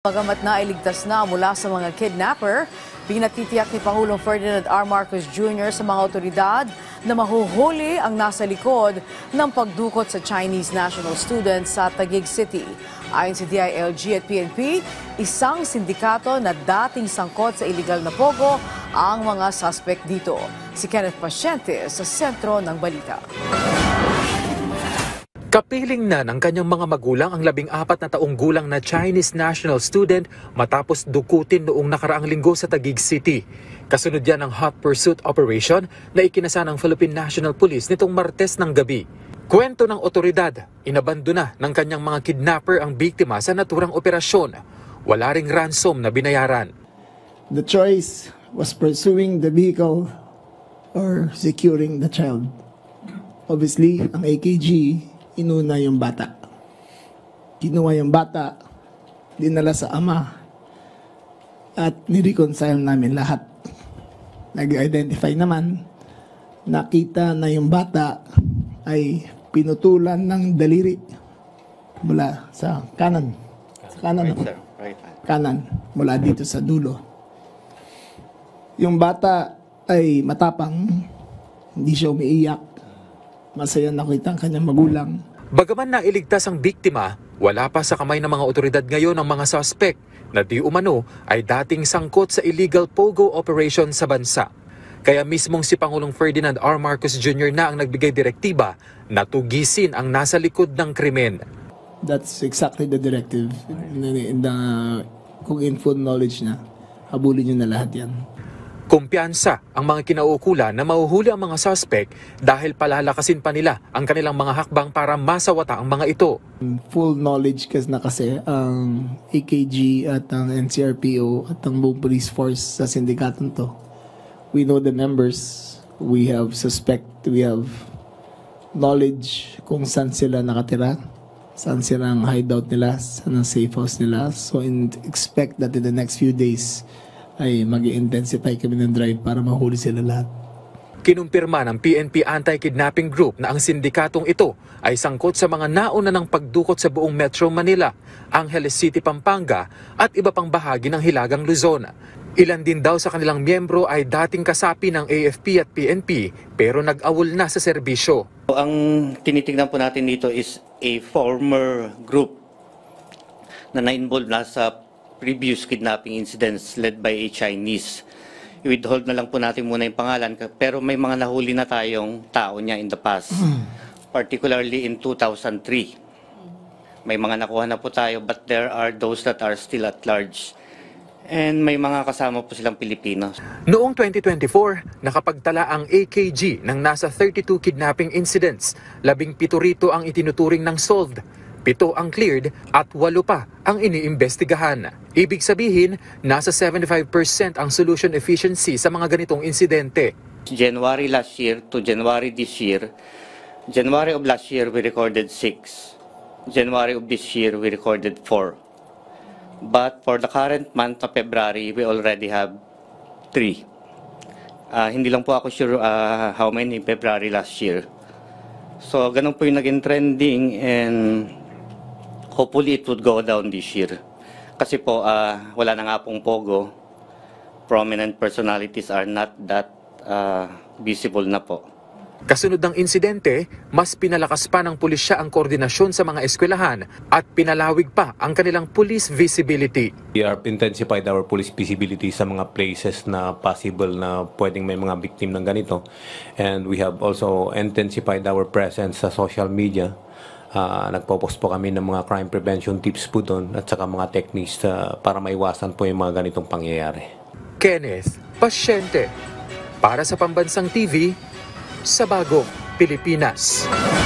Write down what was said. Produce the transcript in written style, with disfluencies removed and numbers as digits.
Bagamat nailigtas na mula sa mga kidnapper, pinatitiyak ni Pangulong Ferdinand R. Marcos Jr. sa mga otoridad na mahuhuli ang nasa likod ng pagdukot sa Chinese national students sa Taguig City. Ayon sa DILG at PNP, isang sindikato na dating sangkot sa iligal na pogo ang mga suspect dito. Si Kenneth Pasyente sa sentro ng balita. Kapiling na ng kanyang mga magulang ang 14 na taong gulang na Chinese national student matapos dukutin noong nakaraang linggo sa Taguig City. Kasunod yan ng hot pursuit operation na ikinasa ng Philippine National Police nitong Martes ng gabi. Kwento ng otoridad, inabandona ng kanyang mga kidnapper ang biktima sa naturang operasyon. Wala ring ransom na binayaran. The choice was pursuing the vehicle or securing the child. Obviously, ang AKG inuna yung bata. Kinuha yung bata, dinala sa ama, at nireconcile namin lahat. Nag-identify naman, nakita na yung bata ay pinutulan ng daliri mula sa kanan. Sa kanan, Right, sir. Right. kanan, mula dito sa dulo. Yung bata ay matapang, hindi siya umiiyak. Masaya nakita ang kanyang magulang. Bagaman nailigtas ang biktima, wala pa sa kamay ng mga otoridad ngayon ang mga suspect na di umano ay dating sangkot sa illegal pogo operation sa bansa. Kaya mismong si Pangulong Ferdinand R. Marcos Jr. na ang nagbigay direktiba na tugisin ang nasa likod ng krimen. That's exactly the directive. Kung in full knowledge na, habulin nyo na lahat yan. Kumpiyansa ang mga kinauukulan na mahuhuli ang mga suspect dahil palalakasin pa nila ang kanilang mga hakbang para masawata ang mga ito. Full knowledge kasi ang AKG at ang NCRPO at ang buong police force sa sindikatong to. We know the members, we have knowledge kung saan sila nakatira, saan sila ang hideout nila, saan ang safe house nila. So expect that in the next few days, ay mag-intensify kami ng drive para mahuli sila lahat. Kinumpirma ng PNP Anti-Kidnapping Group na ang sindikatong ito ay sangkot sa mga nauna ng pagdukot sa buong Metro Manila, Angeles City, Pampanga at iba pang bahagi ng Hilagang Luzon. Ilan din daw sa kanilang miyembro ay dating kasapi ng AFP at PNP pero nag-awol na sa serbisyo. Ang tinitingnan po natin dito is a former group na na-involve na sa previous kidnapping incidents led by a Chinese. I-withhold na lang po natin muna yung pangalan pero may mga nahuli na tayong tao niya in the past. Particularly in 2003. May mga nakuha na po tayo but there are those that are still at large. And may mga kasama po silang Pilipino. Noong 2024, nakapagtala ang AKG ng nasa 32 kidnapping incidents. 17 rito ang itinuturing ng solved. 7 ang cleared at 8 pa ang iniimbestigahan. Ibig sabihin, nasa 75% ang solution efficiency sa mga ganitong insidente. January last year to January this year, January of last year we recorded 6. January of this year we recorded 4. But for the current month of February, we already have 3. Hindi lang po ako sure how many February last year. So ganun po yung naging trending and hopefully it would go down this year. Kasi po wala na nga pong pogo. Prominent personalities are not that visible na po. Kasunod ng insidente, mas pinalakas pa ng pulisya ang koordinasyon sa mga eskwelahan at pinalawig pa ang kanilang police visibility. We are intensified our police visibility sa mga places na possible na pwedeng may mga victim ng ganito. And we have also intensified our presence sa social media. Nagpo-post po kami ng mga crime prevention tips po doon at saka mga techniques para maiwasan po yung mga ganitong pangyayari. Kenneth Pasyente, para sa Pambansang TV, sa Bagong Pilipinas.